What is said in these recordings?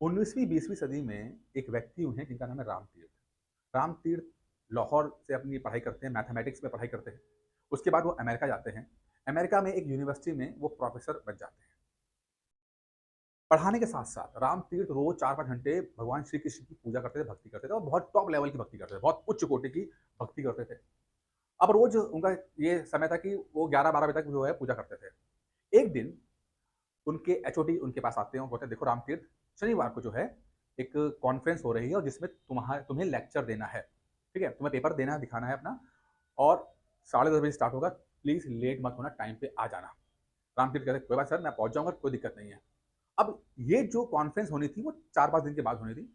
19वीं 20वीं सदी में एक व्यक्ति हुए हैं जिनका नाम है रामतीर्थ। रामतीर्थ लाहौर से अपनी पढ़ाई करते हैं, मैथमेटिक्स में पढ़ाई करते हैं। उसके बाद वो अमेरिका जाते हैं। अमेरिका में एक यूनिवर्सिटी में वो प्रोफ़ेसर बन जाते हैं। पढ़ाने के साथ-साथ रामतीर्थ रोज़ 4-5 घंटे भगवान श्री कृष्ण की पूजा करते थे, भक्ति करते थे और बहुत टॉप लेवल की भक्ति करते थे, बहुत उच्च कोटि की भक्ति करते थे। अब रोज़ उनका ये समय था कि वो 11-12 बजे तक जो है पूजा करते थे। एक दिन उनके एचओडी उनके पास आते हैं और बोलते हैं, देखो रामतीर्थ, शनिवार को जो है एक कॉन्फ्रेंस हो रही है और जिसमें तुम्हें लेक्चर देना है, ठीक है? तुम्हें पेपर देना है, दिखाना है अपना और 10:30 बजे स्टार्ट होगा, प्लीज़ लेट मत होना, टाइम पे आ जाना। रामतीर्थ कहते हैं, कोई बात सर, मैं पहुँच जाऊँगा, कोई दिक्कत नहीं है। अब ये जो कॉन्फ्रेंस होनी थी वो 4-5 दिन के बाद होनी थी।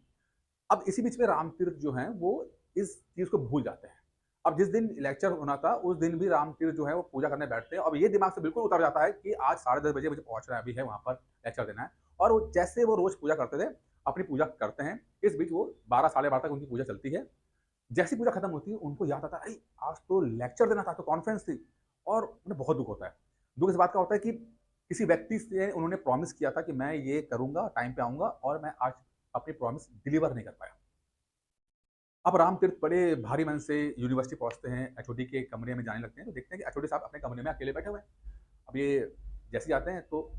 अब इसी बीच में रामतीर्थ जो हैं वो इस चीज़ को भूल जाते हैं। अब जिस दिन लेक्चर होना था उस दिन भी रामतीर्थ जो है वो पूजा करने बैठते हैं। अब ये दिमाग से बिल्कुल उतर जाता है कि आज 10:30 बजे मुझे पहुँचना है, अभी है वहाँ पर लेक्चर देना है और वो जैसे वो रोज़ पूजा करते थे, अपनी पूजा करते हैं। इस बीच वो 12 साढ़े 12 तक उनकी पूजा चलती है। जैसे ही पूजा खत्म होती है उनको याद आता है, अरे! आज तो लेक्चर देना था, तो कॉन्फ्रेंस थी और उन्हें बहुत दुःख होता है। दुःख इस बात का होता है कि किसी व्यक्ति से उन्होंने प्रॉमिस किया था कि मैं ये करूँगा, टाइम पे आऊँगा और मैं आज अपनी प्रॉमिस डिलीवर नहीं कर पाया। अब रामतीर्थ बड़े भारी मन से यूनिवर्सिटी पहुँचते हैं, एचओडी के कमरे में जाने लगते हैं, तो देखते हैं कि एचओडी साहब अपने कमरे में अकेले बैठे हुए हैं। अब ये जैसे ही आते हैं तो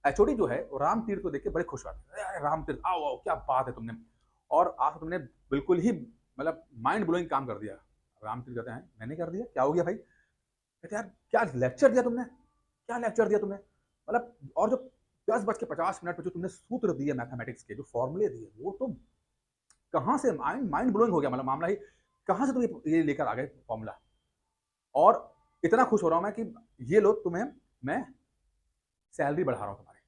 एचओडी जो है वो रामतीर्थ को देख के बड़े खुश हो जाते हैं। "अरे! रामतीर्थ आओ, आओ, क्या बात है तुमने और आज तो तुमने बिल्कुल ही मतलब माइंड ब्लोइंग काम कर दिया।" रामतीर्थ कहते हैं, "मैंने कर दिया? क्या हो गया भाई?" कहते हैं, "यार क्या लेक्चर दिया तुमने? क्या लेक्चर दिया तुमने? मतलब और जो 10 बज के 50 मिनट पे जो तुमने सूत्र दिए मैथमेटिक्स के, जो फ़ॉर्मूले दिए, वो तो कहाँ से माइंड माइंड ब्लोइंग हो गया, मतलब मामला ही कहाँ से तुम ये लेकर आ गए फ़ॉर्मूला और इतना खुश हो रहा हूँ मैं कि ये लो तुम्हें मैं सैलरी बढ़ा रहा हूँ तुम्हारी।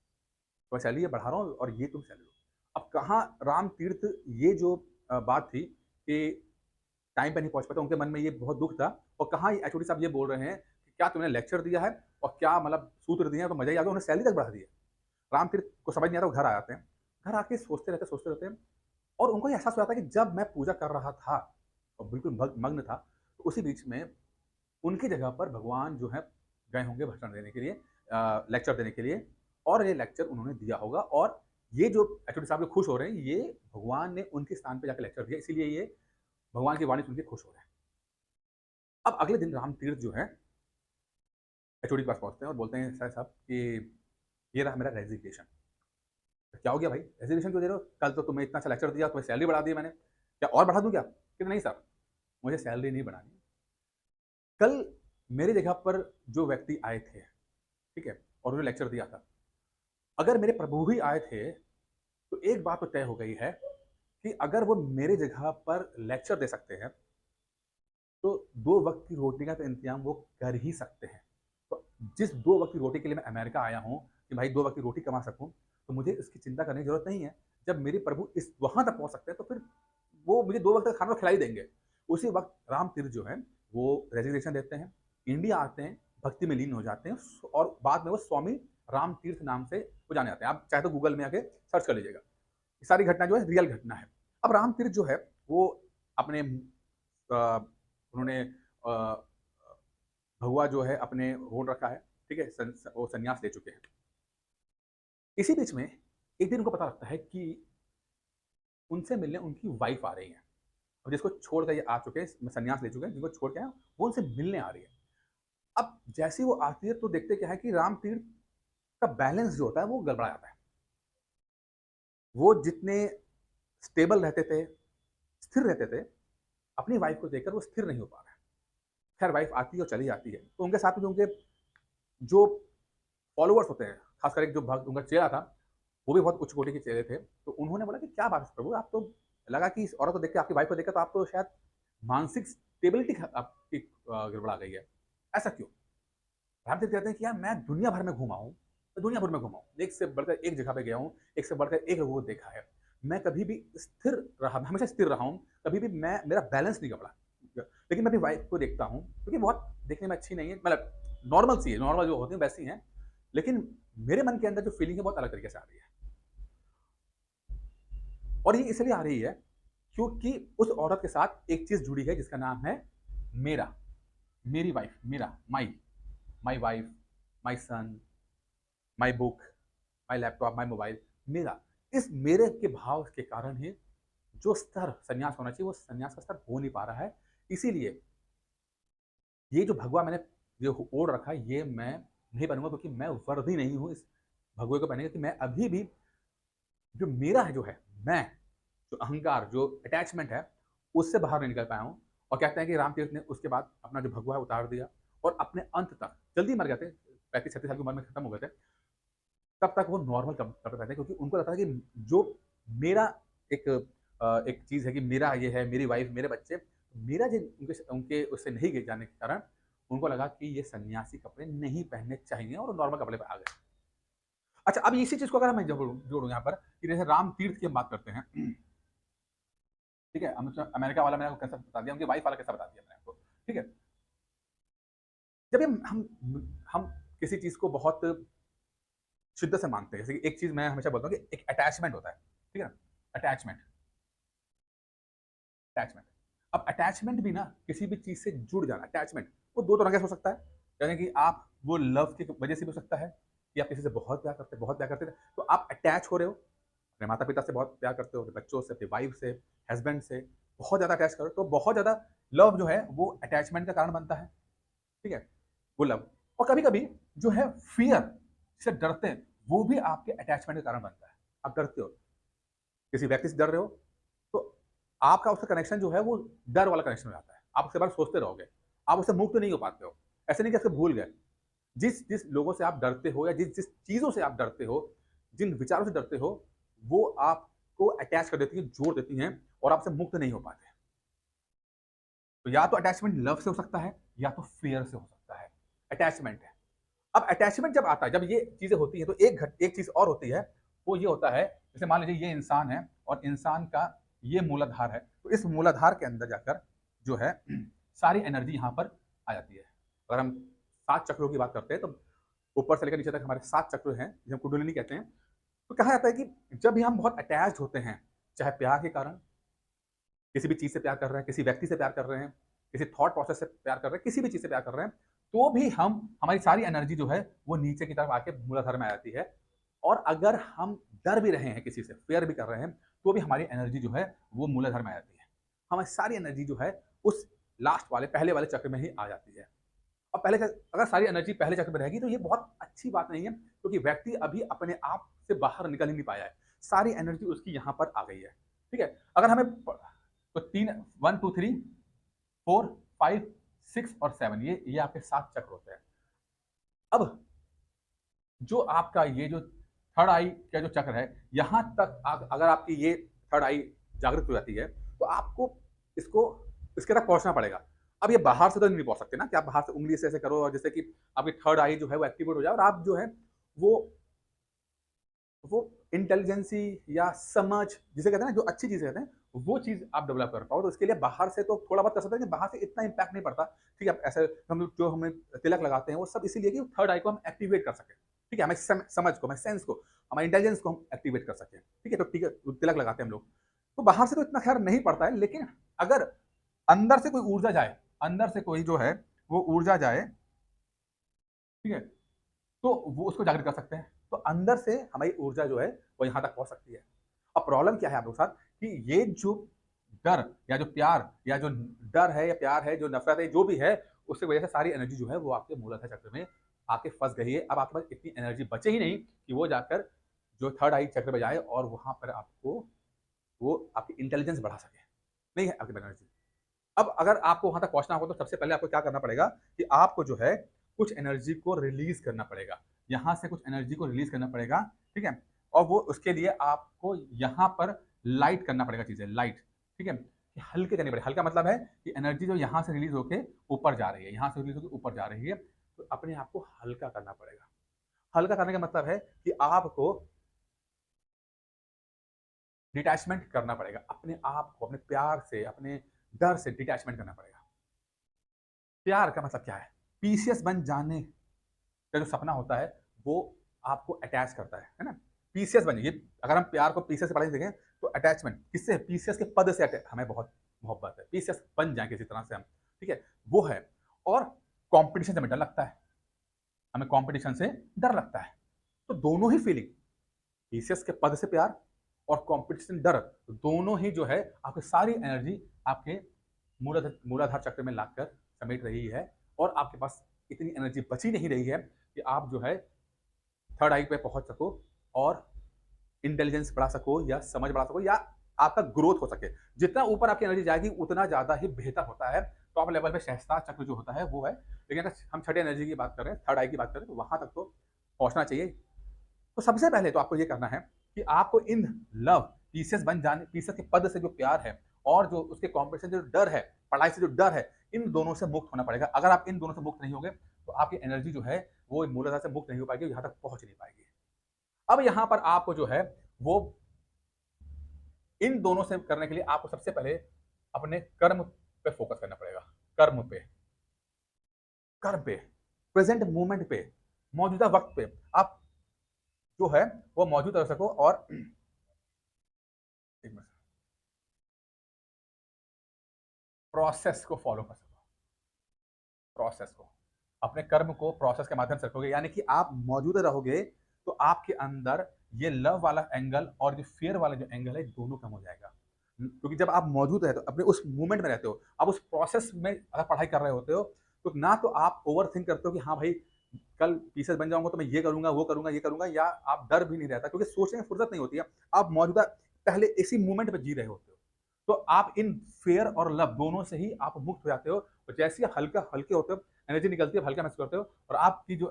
तुम्हें सैलरी ये बढ़ा रहा हूँ और ये तुम सैलरी लो। अब कहाँ रामतीर्थ ये जो बात थी कि टाइम पे नहीं पहुँच पाए, तो उनके मन में ये बहुत दुःख था और कहाँ ये एचओडी साहब ये बोल रहे हैं कि क्या तुमने लेक्चर दिया है और क्या मतलब सूत्र दिए हैं तो मज़ा ही आ गया, उन्होंने सैलरी तक बढ़ा दी है। रामतीर्थ को समझ नहीं आता, वो घर आ जाते हैं। घर आके सोचते रहते हैं और उनको ये एहसास हो जाता है कि जब मैं पूजा कर रहा था और बिल्कुल मग्न था, तो उसी बीच में उनकी जगह पर भगवान जो है गए होंगे भाषण देने के लिए, लेक्चर देने के लिए और ये लेक्चर उन्होंने दिया होगा और ये जो एचओडी साहब जो खुश हो रहे हैं, ये भगवान ने उनके स्थान पे जाके लेक्चर दिया, इसीलिए ये भगवान की वाणी सुन के खुश हो रहे हैं। अब अगले दिन रामतीर्थ जो है एचओडी के पास पहुँचते हैं और बोलते हैं, "सर साहब कि ये रहा मेरा रेज़िग्नेशन।" "क्या हो गया भाई? रेज़िग्नेशन क्यों दे रहे हो? कल तो तुम्हें इतना अच्छा लेक्चर दिया, तुम्हें सैलरी बढ़ा दी मैंने। क्या और बढ़ा दूँ क्या?" कहते, "नहीं सर, मुझे सैलरी नहीं बढ़ानी। कल मेरी जगह पर जो व्यक्ति आए थे, ठीक है? और उन्होंने लेक्चर दिया था, अगर मेरे प्रभु ही आए थे, तो एक बात तो तय हो गई है कि अगर वो मेरी जगह पर लेक्चर दे सकते हैं, तो 2 वक़्त की रोटी का तो इंतज़ाम वो कर ही सकते हैं। तो जिस 2 वक़्त की रोटी के लिए मैं अमेरिका आया हूँ, कि भाई 2 वक़्त की रोटी कमा सकूँ, तो मुझे इसकी चिंता करने की ज़रूरत नहीं है। जब मेरे प्रभु इस वहाँ तक पहुँच सकते हैं, तो फिर वो मुझे 2 वक़्त का खाना तो खिला ही देंगे। उसी वक़्त रामतीर्थ जो है, वो रेज़िग्नेशन देते हैं, इंडिया आते हैं, भक्ति में लीन हो जाते हैं और बाद में वो स्वामी रामतीर्थ नाम से वो जाने जाते हैं। आप चाहे तो गूगल में आके सर्च कर लीजिएगा। ये सारी घटना जो है रियल घटना है। अब रामतीर्थ जो है, वो अपने उन्होंने भगवा जो है अपने ओढ़ रखा है, ठीक है? वो सन्यास ले चुके हैं। इसी बीच में एक दिन उनको पता लगता है कि उनसे मिलने उनकी वाइफ़ आ रही हैं और जिसको छोड़ के ये आ चुके हैं, सन्यास ले चुके हैं, जिनको छोड़ के आए हैं, वो उनसे मिलने आ रही है। अब जैसे ही वो आती है तो देखते क्या है कि रामतीर्थ का बैलेंस जो होता है वो गड़बड़ा जाता है। वो जितने स्टेबल रहते थे, स्थिर रहते थे, अपनी वाइफ़ को देखकर वो स्थिर नहीं हो पा रहे हैं। खैर वाइफ़ आती है और चली जाती है, तो उनके साथ में जो उनके जो फॉलोवर्स होते हैं, खासकर एक जो भक्त उनका चेला था, वो भी बहुत उच्च कोटि के चेले थे। तो उन्होंने बोला कि क्या बात है प्रभु, आप तो लगा कि इस औरत को देख के, आपकी वाइफ़ को देखकर तो आप तो शायद मानसिक स्टेबिलिटी आपकी गड़बड़ा गई है। ऐसा क्यों? रामदेव कहते हैं कि यार मैं दुनिया भर में घूमा हूँ, मैं दुनिया भर में घूमा हूँ। एक से बढ़कर एक जगह पे गया हूँ, एक से बढ़कर एक लोगों को देखा है। मैं कभी भी स्थिर रहा, मैं हमेशा स्थिर रहा हूँ, कभी भी मेरा बैलेंस नहीं गड़बड़ा। लेकिन मैं अपनी वाइफ़ को देखता हूँ, क्योंकि बहुत देखने में अच्छी नहीं है, मतलब नॉर्मल सी है, नॉर्मल जो होती हैं वैसी हैं। लेकिन मेरे मन के अंदर जो फीलिंग है बहुत अलग तरीके से आ रही है। और ये इसलिए आ रही है, क्योंकि उस औरत के साथ एक चीज़ जुड़ी है जिसका नाम है मेरा, मेरी वाइफ़, मेरा, my wife, my son, my book, my laptop, my mobile, मेरा। इस मेरे के भाव के कारण ही जो स्तर संन्यास होना चाहिए, वो संन्यास का स्तर हो नहीं पा रहा है। इसीलिए ये जो भगवा मैंने जो ओढ़ रखा है, ये मैं नहीं पहनूँगा, क्योंकि मैं वर्दी नहीं हूँ इस भगवे को पहनने का, कि मैं अभी भी जो मेरा है, जो है, मैं, जो अहंकार, जो अटैचमेंट है, उससे बाहर नहीं निकल पाया हूँ। और कहते हैं कि रामतीर्थ ने उसके बाद अपना जो भगवा है उतार दिया और अपने अंत तक जल्दी मर गए थे, 35-36 साल की उम्र में खत्म हो गए थे। तब तक वो नॉर्मल कपड़े पहनते, क्योंकि उनको लगता था कि जो मेरा एक एक चीज़ है कि मेरा ये है, मेरी वाइफ़, मेरे बच्चे, मेरा जो उनके उनके उससे नहीं गए जाने के कारण उनको लगा कि ये सन्यासी कपड़े नहीं पहनने चाहिए और वो नॉर्मल कपड़े पे आ गए। अच्छा, अब इसी चीज़ को अगर मैं जोड़ूँ यहाँ पर, कि जैसे राम तीर्थ की हम बात करते हैं, ठीक है? अमेरिका वाला मैंने आपको कैसा बता दिया, उनकी वाइफ़ वाला कैसा बता दिया मैंने आपको, ठीक है? जब भी हम किसी चीज़ को बहुत शिद्दत से मानते हैं, जैसे कि एक चीज़ मैं हमेशा बोलता हूँ कि एक अटैचमेंट होता है, ठीक है ना? Attachment, attachment. अब अटैचमेंट भी ना किसी भी चीज़ से जुड़ जाना, अटैचमेंट, वो 2 तरह का हो सकता है। यानी कि आप वो लव की वजह से भी हो सकता है कि आप किसी से बहुत प्यार करते थे, तो आप अटैच हो रहे हो, अपने माता-पिता से बहुत प्यार करते हो, अपने बच्चों से, अपनी वाइफ़ से, हस्बैंड से बहुत ज़्यादा अटैच करो, तो बहुत ज़्यादा लव जो है वो अटैचमेंट का कारण बनता है, ठीक है? वो लव। और कभी-कभी जो है फ़ियर, जिससे डरते हैं, वो भी आपके अटैचमेंट का कारण बनता है। आप डरते हो, किसी व्यक्ति से डर रहे हो, तो आपका उसका कनेक्शन जो है वो डर वाला कनेक्शन हो जाता है। आप उसके बारे में सोचते रहोगे। आप उससे मुक्त नहीं हो पाते हो। ऐसा नहीं कि उसको भूल गए। जिस जिस लोगों से आप डरते हो या जिस जिस चीज़ों से आप डरते हो, जिन विचारों से डरते हो, वो आपको अटैच कर देती हैं, जोड़ देती हैं और आपसे मुक्त नहीं हो पाते। तो या तो अटैचमेंट लव से हो सकता है या तो फ़ियर से हो सकता है। अटैचमेंट है। अब अटैचमेंट जब आता है, जब ये चीज़ें होती हैं, तो एक चीज़ और होती है, वो ये होता है, जैसे मान लीजिए ये इंसान है और इंसान का ये मूलाधार है, तो इस मूलाधार के अंदर जाकर जो है सारी एनर्जी यहाँ पर आ जाती है। अगर हम 7 चक्रों की बात करते हैं, तो ऊपर से लेकर नीचे तक हमारे 7 चक्र हैं, जिसे हम कुंडलिनी कहते हैं। तो कहा जाता है कि जब भी हम बहुत अटैच्ड होते हैं, चाहे प्यार के कारण, किसी भी चीज़ से प्यार कर रहे हैं, किसी व्यक्ति से प्यार कर रहे हैं, किसी थॉट प्रोसेस से प्यार कर रहे हैं, किसी भी चीज़ से प्यार कर रहे हैं, तो भी हमारी सारी एनर्जी जो है वो नीचे की तरफ आके मूलाधार में आ जाती है। और अगर हम डर भी रहे हैं किसी से, फेयर भी कर रहे हैं, तो भी हमारी एनर्जी जो है वो मूलाधार में आ जाती है। हमारी सारी एनर्जी जो है उस लास्ट वाले, पहले वाले चक्र में ही आ जाती है। और अगर सारी एनर्जी पहले चक्र में रहेगी, तो ये बहुत अच्छी बात नहीं है, क्योंकि व्यक्ति अभी अपने आप से बाहर निकल ही नहीं पाया है। सारी एनर्जी उसकी यहाँ पर आ गई है, ठीक है? अगर हमें तो 3 1 2 3 4 5 6 और 7, ये आपके 7 चक्र होते हैं। अब जो आपका ये जो थर्ड आई का जो चक्र है, यहाँ तक अगर आपकी ये थर्ड आई जागृत हो जाती है, तो आपको इसको इसके तक पहुँचना पड़ेगा। अब ये बाहर से तो नहीं पहुँच सकते ना, कि आप बाहर से उँगली से ऐसे करो और जैसे कि आपकी थर्ड आई जो है वो एक्टिवेट हो जाए और आप जो है वो वो इंटेलिजेंसी या समझ, जिसे कहते हैं ना, जो अच्छी चीज़ें कहते हैं, वो चीज़ आप डेवलप कर पाओ। तो उसके लिए बाहर से तो थोड़ा बहुत कर सकते हैं, लेकिन बाहर से इतना इम्पैक्ट नहीं पड़ता। ठीक है, ऐसे हम लोग जो हमें तिलक लगाते हैं, वो सब इसीलिए कि थर्ड आई को हम एक्टिवेट कर सकें। ठीक है, हमें समझ को, हमें सेंस को, हमारे इंटेलिजेंस को हम एक्टिवेट कर सकें। ठीक है, तो ठीक है, तो तिलक लगाते हैं हम लोग। तो बाहर से तो इतना खैर नहीं पड़ता है, लेकिन अगर अंदर से कोई ऊर्जा जाए, अंदर से कोई जो है वो ऊर्जा जाए, ठीक है, तो वो उसको जागृत कर सकते हैं। तो अंदर से हमारी ऊर्जा जो है वो यहाँ तक पहुँच सकती है। अब प्रॉब्लम क्या है आप लोग के साथ, कि ये जो डर या जो प्यार या जो डर है या प्यार है, जो नफ़रत है, जो भी है, उसकी वजह से सारी एनर्जी जो है वो आपके मूलाधार चक्र में आके फँस गई है। अब आपके पास इतनी एनर्जी बचे ही नहीं कि वो जाकर जो थर्ड आई चक्र में जाए और वहाँ पर आपको वो आपकी इंटेलिजेंस बढ़ा सके। नहीं है आपके पास एनर्जी। अब अगर आपको वहाँ तक पहुँचना हो, तो सबसे पहले आपको क्या करना पड़ेगा, कि आपको जो है कुछ एनर्जी को रिलीज़ करना पड़ेगा। यहाँ से कुछ एनर्जी को रिलीज़ करना पड़ेगा, ठीक है? और वो उसके लिए आपको यहाँ पर लाइट करना पड़ेगा चीज़ें, लाइट, ठीक है? कि हल्के करनी पड़ेगी। हल्का मतलब है कि एनर्जी जो यहाँ से रिलीज़ होके ऊपर जा रही है, यहाँ से रिलीज़ होके ऊपर जा रही है, तो अपने आप को हल्का करना पड़ेगा। हल्का करने का मतलब है कि आपको डिटैचमेंट करना पड़ेगा। अपने आप को, अपने प्यार से, अपने डर से डिटैचमेंट करना पड़ेगा। प्यार का मतलब क्या है? पीसियस बन जाने का जो सपना होता है, वो आपको अटैच करता है ना? पीसियस बन, ये अगर हम प्यार को पीसियस से पढ़ाई देखें, तो अटैचमेंट किससे है? पीसियस के पद से हमें बहुत मोहब्बत है। पीसियस बन जाएँ किसी तरह से हम, ठीक है? वो है। और कॉम्पिटिशन से हमें डर लगता है। हमें कॉम्पिटिशन से डर लगता है। तो दोनों ही फीलिंग, पीसियस के पद से प्यार और कंपटीशन डर, दोनों ही जो है आपकी सारी एनर्जी आपके मूलाधार चक्र में लाकर समेट रही है, और आपके पास इतनी एनर्जी बची नहीं रही है कि आप जो है थर्ड आई पे पहुंच सको और इंटेलिजेंस बढ़ा सको या समझ बढ़ा सको या आपका ग्रोथ हो सके। जितना ऊपर आपकी एनर्जी जाएगी उतना ज़्यादा ही बेहतर होता है। टॉप लेवल पे सहस्त्रार चक्र जो होता है वो है, लेकिन अगर हम छठे एनर्जी की बात करें, थर्ड आई की बात करें, तो वहां तक तो पहुंचना चाहिए। तो सबसे पहले तो आपको ये करना है कि आपको इन लव पीसेस बन जाने, पीसेस के पद से जो प्यार है और जो उसके कॉम्पिटिशन से जो डर है, पढ़ाई से जो डर है, इन दोनों से मुक्त होना पड़ेगा। अगर आप इन दोनों से मुक्त नहीं होंगे तो आपकी एनर्जी जो है वो मूलाधार से मुक्त नहीं हो पाएगी, यहाँ तक पहुंच नहीं पाएगी। अब यहाँ पर आपको जो है वो इन दोनों से करने के लिए आपको सबसे पहले अपने कर्म पे फोकस करना पड़ेगा। कर्म पे, कर्म पे, प्रेजेंट मोमेंट पे, मौजूदा वक्त पे आप जो है वो मौजूद रह सको और प्रोसेस को फॉलो कर सको। प्रोसेस को, अपने कर्म को प्रोसेस के माध्यम से रखोगे, यानी कि आप मौजूद रहोगे तो आपके अंदर ये लव वाला एंगल और जो फियर वाला जो एंगल है दोनों कम हो जाएगा। क्योंकि जब आप मौजूद रहते हो, अपने उस मूवमेंट में रहते हो, आप उस प्रोसेस में अगर पढ़ाई कर रहे होते हो, तो ना तो आप ओवर थिंक करते हो कि हाँ भाई कल पीसेस बन जाऊंगा तो मैं ये करूंगा वो करूंगा ये करूंगा, या आप डर भी नहीं रहता क्योंकि सोचने में फुर्सत नहीं होती है। आप मौजूदा पहले इसी मूवमेंट में जी रहे होते हो, तो आप इन फेयर और लव दोनों से ही आप मुक्त हो जाते हो। और जैसे ही हल्का हल्के होते हो, एनर्जी निकलती है, हल्का महसूस करते हो, और आपकी जो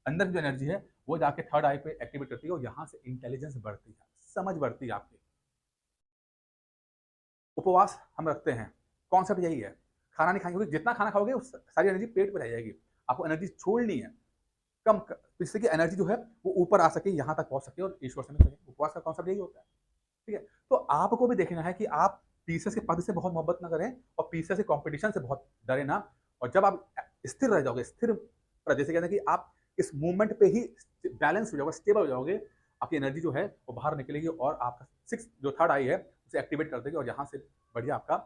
अंदर की जो एनर्जी है वो जाके थर्ड आई पे एक्टिवेट करती है, और यहाँ से इंटेलिजेंस बढ़ती है, समझ बढ़ती है आपकी। उपवास हम रखते हैं, कॉन्सेप्ट यही है, खाना नहीं खाएंगे, जितना खाना खाओगे उस सारी एनर्जी पेट पे रह जाएगी, आपको एनर्जी छोड़नी है कम, जिससे कि एनर्जी जो है वो ऊपर आ सके, यहाँ तक पहुंच सके और ईश्वर से मिल सके। उपवास का कॉन्सेप्ट यही होता है, ठीक है। तो आपको भी देखना है कि आप पीसेस के पद से बहुत मोहब्बत ना करें और पीसेस के कंपटीशन से बहुत डरे ना। और जब आप स्थिर रह जाओगे, स्थिर जैसे कहते हैं कि आप इस मूवमेंट पे ही बैलेंस हो जाओगे, स्टेबल हो जाओगे, आपकी एनर्जी जो है वो बाहर निकलेगी और आपका सिक्स जो थर्ड आई है उसे एक्टिवेट कर देगी, और यहाँ से बढ़िया आपका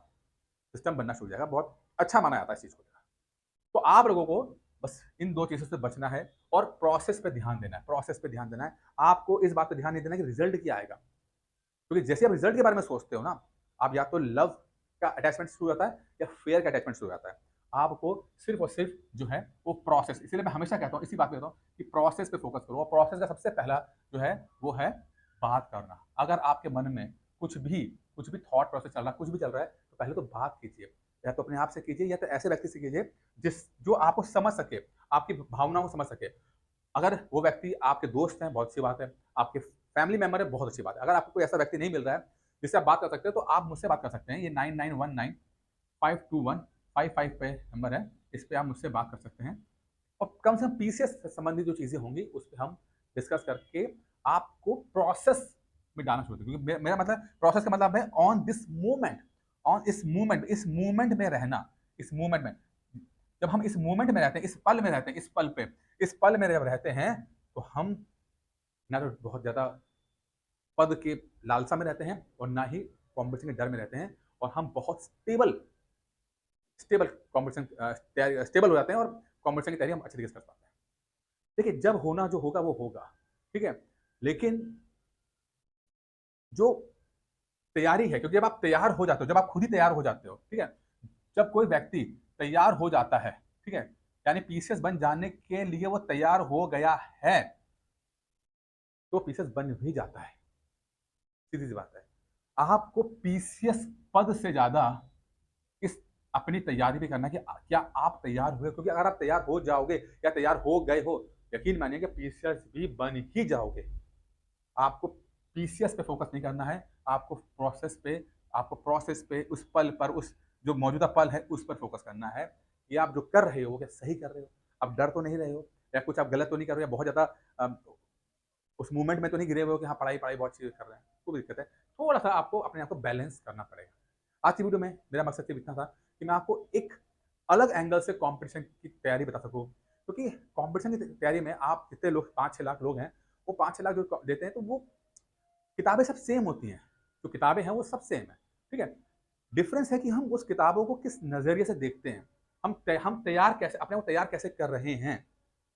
सिस्टम बनना शुरू हो जाएगा। बहुत अच्छा माना जाता है इस चीज़ को। तो आप लोगों को बस इन दो चीज़ों से बचना है और प्रोसेस पे ध्यान देना है। प्रोसेस पे ध्यान देना है, आपको इस बात पे ध्यान नहीं देना कि रिजल्ट क्या आएगा, क्योंकि जैसे आप रिजल्ट के बारे में सोचते हो ना, आप या तो लव का अटैचमेंट शुरू हो जाता है या फेयर का अटैचमेंट शुरू हो जाता है। आपको सिर्फ और सिर्फ जो है वो प्रोसेस, इसलिए मैं हमेशा कहता हूँ, इसी बात पे कहता हूँ कि प्रोसेस पे फोकस करो। और प्रोसेस का सबसे पहला जो है वो है बात करना। अगर आपके मन में कुछ भी थॉट प्रोसेस चल रहा है, कुछ भी चल रहा है, तो पहले तो बात कीजिए, या तो अपने आप से कीजिए या तो ऐसे व्यक्ति से कीजिए जो आपको समझ सके, आपकी भावनाओं को समझ सके। अगर वो व्यक्ति आपके दोस्त हैं, बहुत अच्छी बात है, आपके फैमिली मेंबर है, बहुत अच्छी बात है। अगर आपको कोई ऐसा व्यक्ति नहीं मिल रहा है जिससे आप बात कर सकते हैं, तो आप मुझसे बात कर सकते हैं। ये 9919521555 पे नंबर है, इस पे आप मुझसे बात कर सकते हैं, और कम से कम पीसीएस से संबंधित जो चीज़ें होंगी उस पर हम डिस्कस करके आपको प्रोसेस में डालना शुरू करें। क्योंकि मेरा मतलब प्रोसेस का मतलब है ऑन दिस मूवमेंट, ऑन इस मूवमेंट में रहना। इस मूवमेंट में, जब हम इस मूवमेंट में रहते हैं, इस पल में रहते हैं, इस पल में जब रहते हैं, तो हम ना तो बहुत ज़्यादा पद के लालसा में रहते हैं और ना ही कॉम्पिटिशन के डर में रहते हैं, और हम बहुत स्टेबल कॉम्पिटिशन स्टेबल हो जाते हैं और कॉम्पिटिशन की तैयारी हम अच्छे तरीके से कर पाते हैं। देखिए, जब होना जो होगा वो होगा, ठीक है, लेकिन जो तैयारी है, क्योंकि जब आप तैयार हो जाते हो, जब आप खुद ही तैयार हो जाते हो, ठीक है, जब कोई व्यक्ति तैयार हो जाता है, ठीक है, यानी पीसीएस बन जाने के लिए वो तैयार हो गया है, तो पीसीएस बन भी जाता है। सीधी सी बात है। आपको पीसीएस पद से ज्यादा इस अपनी तैयारी भी करना कि क्या आप तैयार हुए, क्योंकि अगर आप तैयार हो जाओगे या तैयार हो गए हो, यकीन मानिए कि पीसीएस भी बन ही जाओगे। आपको पीसीएस पे फोकस नहीं करना है, आपको प्रोसेस पे, उस पल पर, उस जो मौजूदा पल है उस पर फोकस करना है कि आप जो कर रहे हो वो क्या सही कर रहे हो, आप डर तो नहीं रहे हो, या कुछ आप गलत तो नहीं कर रहे हो, या बहुत ज्यादा उस मूवमेंट में तो नहीं गिरे हुए हो कि हाँ पढ़ाई पढ़ाई बहुत चीज़ें कर रहे हैं, तो दिक्कत है। थोड़ा सा आपको अपने आप को बैलेंस करना पड़ेगा। आज की वीडियो में मेरा मकसद सिर्फ इतना था कि मैं आपको एक अलग एंगल से कंपटीशन की तैयारी बता सकूं, क्योंकि कंपटीशन की तैयारी में आप जितने लोग 5-6 लाख लोग हैं, वो 5-6 लाख जो देते हैं, तो वो किताबें सब सेम होती हैं, जो किताबें हैं वो सब सेम है, ठीक है। डिफरेंस है कि हम उस किताबों को किस नज़रिए से देखते हैं, हम तैयार कैसे, अपने को तैयार कैसे कर रहे हैं।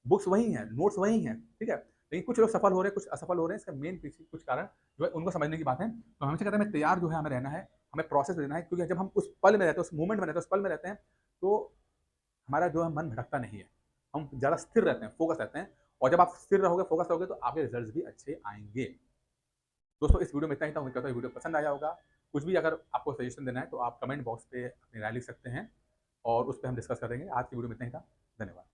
बुक्स वही हैं, नोट्स वही हैं, ठीक है, लेकिन कुछ लोग सफल हो रहे हैं, कुछ असफल हो रहे हैं। इसका मेन पीछे कुछ कारण जो है उनको समझने की बात है। तो हमेशा कहते हैं हमें तैयार जो है हमें रहना है, हमें प्रोसेस में रहना है, क्योंकि जब हम उस पल में रहते हैं, उस मोमेंट में रहते हैं, उस पल में रहते हैं, तो हमारा जो है मन भटकता नहीं है। हम ज़्यादा स्थिर रहते हैं, फ़ोकस रहते हैं, और जब आप स्थिर रहोगे, फ़ोकस रहोगे, तो आपके रिज़ल्ट्स भी अच्छे आएँगे। दोस्तों, इस वीडियो में इतना ही था। उम्मीद करता हूँ वीडियो पसंद आया होगा। कुछ भी अगर आपको सजेशन देना है तो आप कमेंट बॉक्स पे अपनी राय लिख सकते हैं और उस पे हम डिस्कस करेंगे। आज की वीडियो में इतना ही था। धन्यवाद।